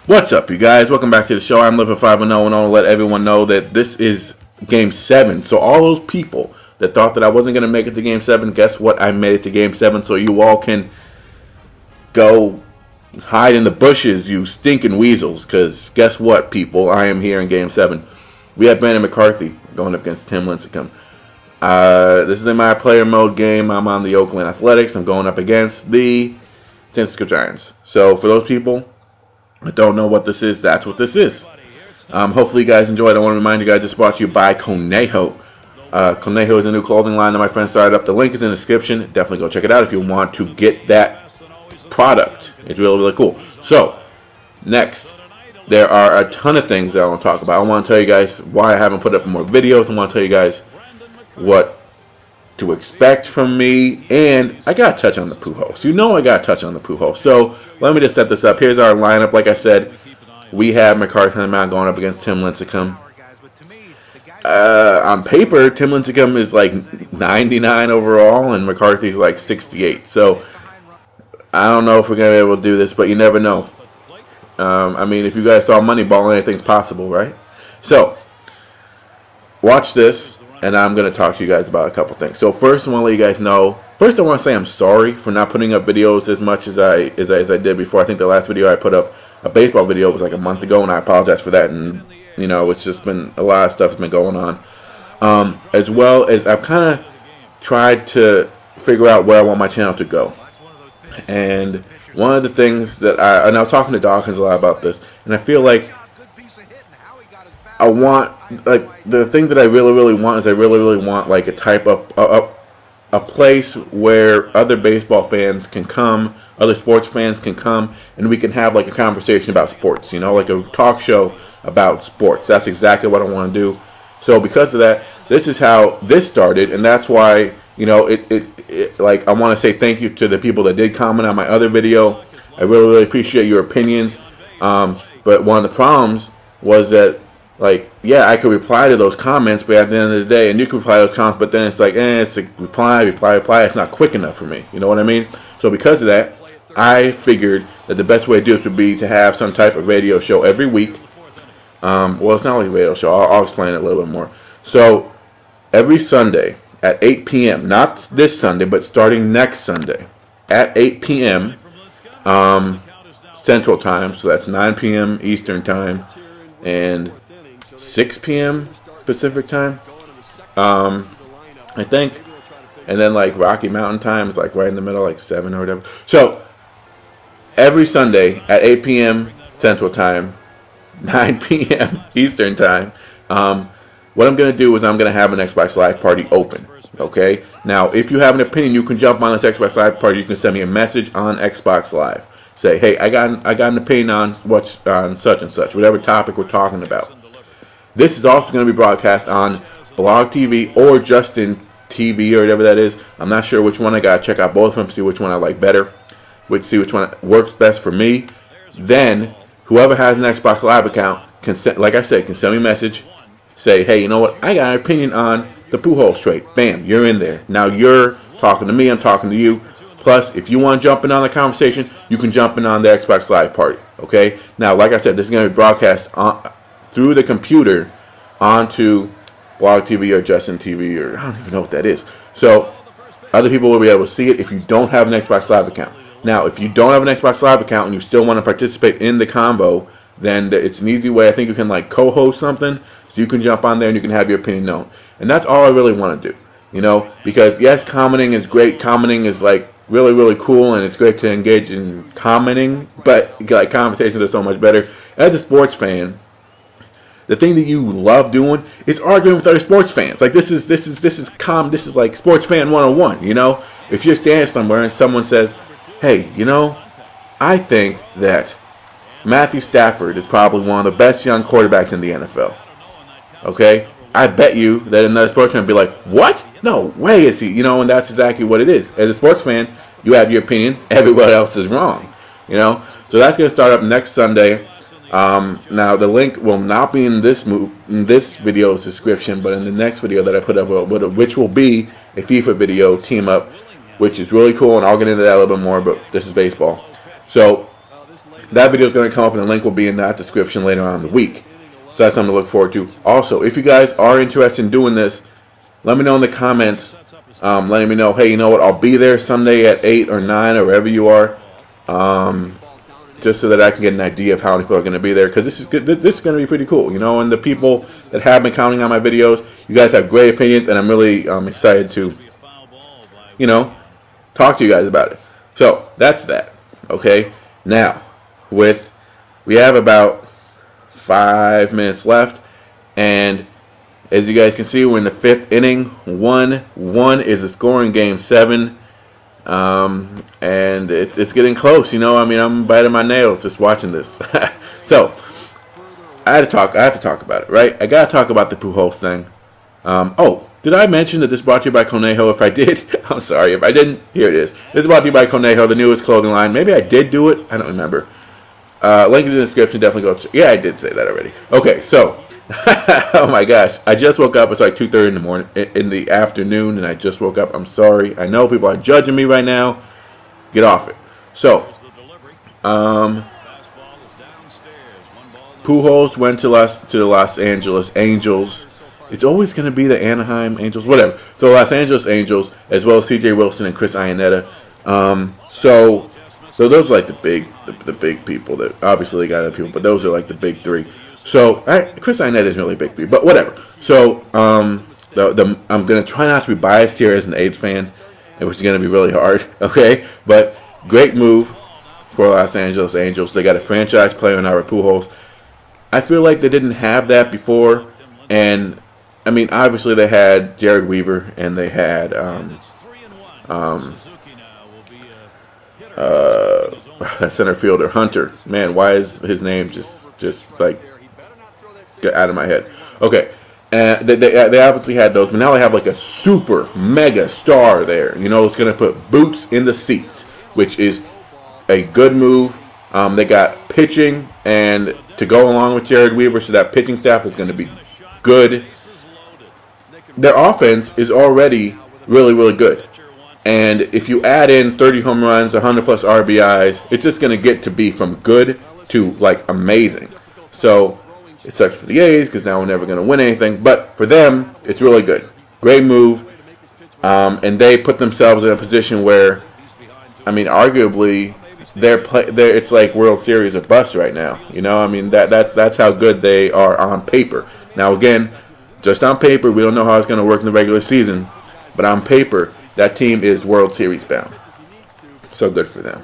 What's up, you guys? Welcome back to the show. I'm Living 5-0, and I want to let everyone know that this is Game 7. So all those people that thought that I wasn't going to make it to Game 7, guess what? I made it to Game 7, so you all can go hide in the bushes, you stinking weasels, because guess what, people? I am here in Game 7. We have Brandon McCarthy going up against Tim Lincecum. This is in my player mode game. I'm on the Oakland Athletics. I'm going up against the San Francisco Giants. So for those people I don't know what this is, that's what this is. Hopefully you guys enjoyed. I want to remind you guys this is brought to you by Conejo. Conejo is a new clothing line that my friend started up. The link is in the description. Definitely go check it out if you want to get that product. It's really, really cool. So, next, there are a ton of things that I want to talk about. I want to tell you guys why I haven't put up more videos. I want to tell you guys what to expect from me, and I got to touch on the Pujols. You know I got to touch on the Pujols. So let me just set this up. Here's our lineup. Like I said, we have McCarthy on the mound going up against Tim Lincecum. On paper, Tim Lincecum is like 99 overall, and McCarthy's like 68. So I don't know if we're going to be able to do this, but you never know. I mean, if you guys saw Moneyball, anything's possible, right? So watch this. And I'm going to talk to you guys about a couple things. So first, I want to let you guys know. First, I want to say I'm sorry for not putting up videos as much as I did before. I think the last video I put up, a baseball video, was like a month ago, and I apologize for that. And you know, it's just been a lot of stuff has been going on. As well as I've kind of tried to figure out where I want my channel to go. And one of the things that I was talking to Dawkins a lot about this, and I feel like I want, like, the thing that I really want is I really want like a type of a place where other baseball fans can come, other sports fans can come, and we can have like a conversation about sports, you know, like a talk show about sports. That's exactly what I want to do. So because of that, this is how this started, and that's why, you know, like, I want to say thank you to the people that did comment on my other video. I really appreciate your opinions. But one of the problems was that, like, yeah, I could reply to those comments, but at the end of the day, and you can reply to those comments, but then it's like, it's a reply. It's not quick enough for me. You know what I mean? So because of that, I figured that the best way to do it would be to have some type of radio show every week. Well, it's not like a radio show. I'll explain it a little bit more. So every Sunday at 8 p.m., not this Sunday, but starting next Sunday at 8 p.m. Central Time, so that's 9 p.m. Eastern Time, and 6 p.m. Pacific Time, I think, and then like Rocky Mountain Time is like right in the middle, like 7 or whatever. So every Sunday at 8 p.m. Central Time, 9 p.m. Eastern Time, what I'm going to do is I'm going to have an Xbox Live party open. Okay. Now, if you have an opinion, you can jump on this Xbox Live party. You can send me a message on Xbox Live. Say, hey, I got an opinion on on such and such, whatever topic we're talking about. This is also going to be broadcast on Blog TV or Justin TV or whatever that is. I'm not sure which one. I got to check out both of them, see which one I like better, see which one works best for me. Then, whoever has an Xbox Live account, like I said, can send me a message. Say, hey, you know what? I got an opinion on the Pujols trade. Bam, you're in there. Now you're talking to me. I'm talking to you. Plus, if you want to jump in on the conversation, you can jump in on the Xbox Live party. Okay? Now, like I said, this is going to be broadcast through the computer onto Blog TV or Justin TV, or I don't even know what that is. So other people will be able to see it if you don't have an Xbox Live account. Now, if you don't have an Xbox Live account and you still want to participate in the convo, then it's an easy way. I think you can like co-host something, so you can jump on there and you can have your opinion known. And that's all I really want to do, you know, because yes, commenting is great. Commenting is like really cool, and it's great to engage in commenting, but like conversations are so much better. As a sports fan, the thing that you love doing is arguing with other sports fans. Like this is like sports fan 101, you know? If you're standing somewhere and someone says, "Hey, you know, I think that Matthew Stafford is probably one of the best young quarterbacks in the NFL." Okay? I bet you that another sports fan would be like, "What? No way is he?" You know, and that's exactly what it is. As a sports fan, you have your opinions. Everybody else is wrong. You know? So that's going to start up next Sunday. Now the link will not be in this video's description, but in the next video that I put up, which will be a FIFA video team up, which is really cool, and I'll get into that a little bit more. But this is baseball, so That video is going to come up, and the link will be in that description later on in the week. So that's something to look forward to. Also, if you guys are interested in doing this, let me know in the comments. Letting me know, hey, you know what? I'll be there Sunday at 8 or 9 or wherever you are. Just so that I can get an idea of how many people are going to be there, because this is good. This is going to be pretty cool, you know. And the people that have been commenting on my videos, you guys have great opinions, and I'm really excited to, you know, talk to you guys about it. So that's that. Okay. Now, we have about 5 minutes left, and as you guys can see, we're in the 5th inning. 1-1 is a scoring Game 7. And it's getting close, you know. I mean, I'm biting my nails just watching this. So I have to talk about it, right? I gotta talk about the Pujols thing. Oh, did I mention that this is brought to you by Conejo? If I did, I'm sorry. If I didn't, here it is. This is brought to you by Conejo, the newest clothing line. Maybe I did do it. I don't remember. Link is in the description. Definitely go. Yeah, I did say that already. Okay, so oh my gosh, I just woke up. It's like 2:30 in the morning, in the afternoon, and I just woke up. I'm sorry. I know people are judging me right now. Get off it. So, Pujols went to the Los Angeles Angels. It's always going to be the Anaheim Angels, whatever. So Los Angeles Angels, as well as C.J. Wilson and Chris Iannetta. So those are like the big people. That obviously they got other people, but those are like the big three. So Chris Iannetta isn't really a big three, but whatever. So I'm gonna try not to be biased here as an A's fan, which is gonna be really hard. Okay, but great move for Los Angeles Angels. They got a franchise player in Albert Pujols. I feel like they didn't have that before, and I mean obviously they had Jared Weaver and they had center fielder Hunter. Man, why is his name just like get out of my head? Okay, and they obviously had those, but now they have like a super mega star there. You know, it's gonna put boots in the seats, which is a good move. They got pitching and to go along with Jared Weaver, so that pitching staff is going to be good. Their offense is already really, really good. And if you add in 30 home runs, 100 plus RBIs, it's just going to get to be from good to like amazing. So it sucks for the A's because now we're never going to win anything. But for them, it's really good. Great move. And they put themselves in a position where, I mean, arguably, it's like World Series or bust right now. You know, I mean, that's how good they are on paper. Now, again, just on paper, we don't know how it's going to work in the regular season. But on paper, that team is World Series bound. So good for them.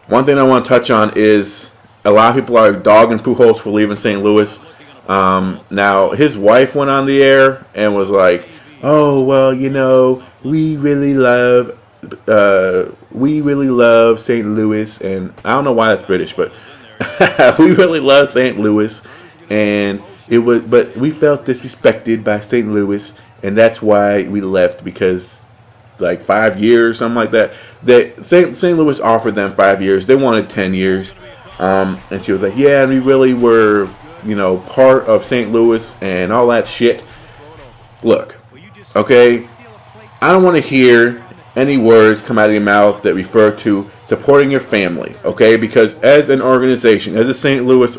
One thing I want to touch on is a lot of people are dogging Pujols for leaving St. Louis. Now, his wife went on the air and was like, oh, well, you know, we really love St. Louis, and I don't know why that's British, but we really love St. Louis, and but we felt disrespected by St. Louis, and that's why we left, because like 5 years, something like that. St. Louis offered them 5 years. They wanted 10 years, and she was like, yeah, we really were, you know, part of St. Louis and all that shit. Look, okay, I don't want to hear any words come out of your mouth that refer to supporting your family, okay? Because as an organization, as the St. Louis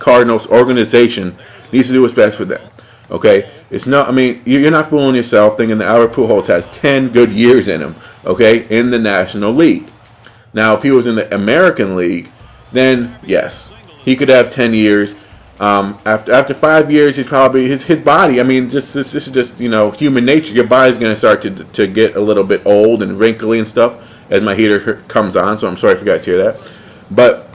Cardinals organization needs to do what's best for them, okay? It's not, I mean, you're not fooling yourself thinking that Albert Pujols has 10 good years in him, okay, in the National League. Now, if he was in the American League, then yes, he could have 10 years. After 5 years, he's probably his body. I mean, this is just, you know, human nature. Your body's going to start to get a little bit old and wrinkly and stuff as my heater comes on. So I'm sorry if you guys hear that. But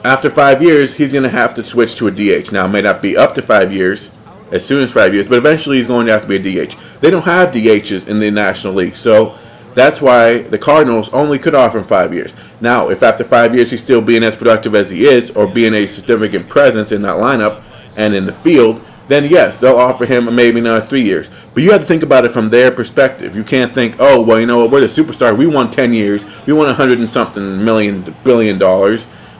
after 5 years, he's going to have to switch to a DH. Now, it may not be up to 5 years, as soon as 5 years, but eventually he's going to have to be a DH. They don't have DHs in the National League, so that's why the Cardinals only could offer him 5 years. Now, if after 5 years he's still being as productive as he is, or being a significant presence in that lineup and in the field, then yes, they'll offer him maybe another 3 years. But you have to think about it from their perspective. You can't think, oh, well, you know what, we're the superstar. We won 10 years. We won $100-and-something billion.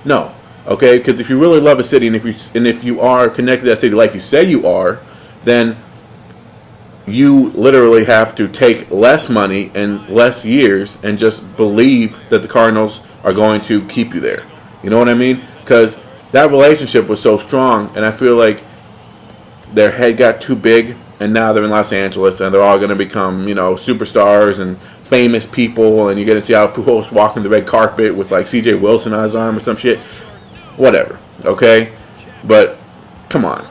No, okay? Because if you really love a city, and if you are connected to that city like you say you are, then you literally have to take less money and less years and just believe that the Cardinals are going to keep you there. You know what I mean? Because that relationship was so strong, and I feel like their head got too big, and now they're in Los Angeles, and they're all going to become, you know, superstars and famous people, and you're going to see how Pujols walking the red carpet with, like, C.J. Wilson on his arm or some shit. Whatever, okay? But, come on.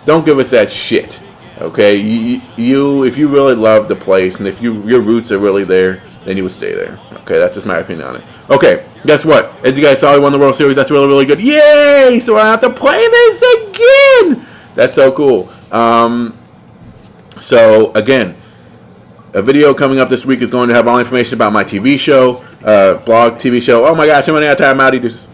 Don't give us that shit. Okay, you if you really love the place and if your roots are really there, then you would stay there. Okay, that's just my opinion on it. Okay, guess what? As you guys saw, we won the World Series. That's really, really good. Yay! So I don't have to play this again. That's so cool. So again, a video coming up this week is going to have all information about my TV show, blog, TV show. Oh my gosh, I'm running out of time. I'm out of this.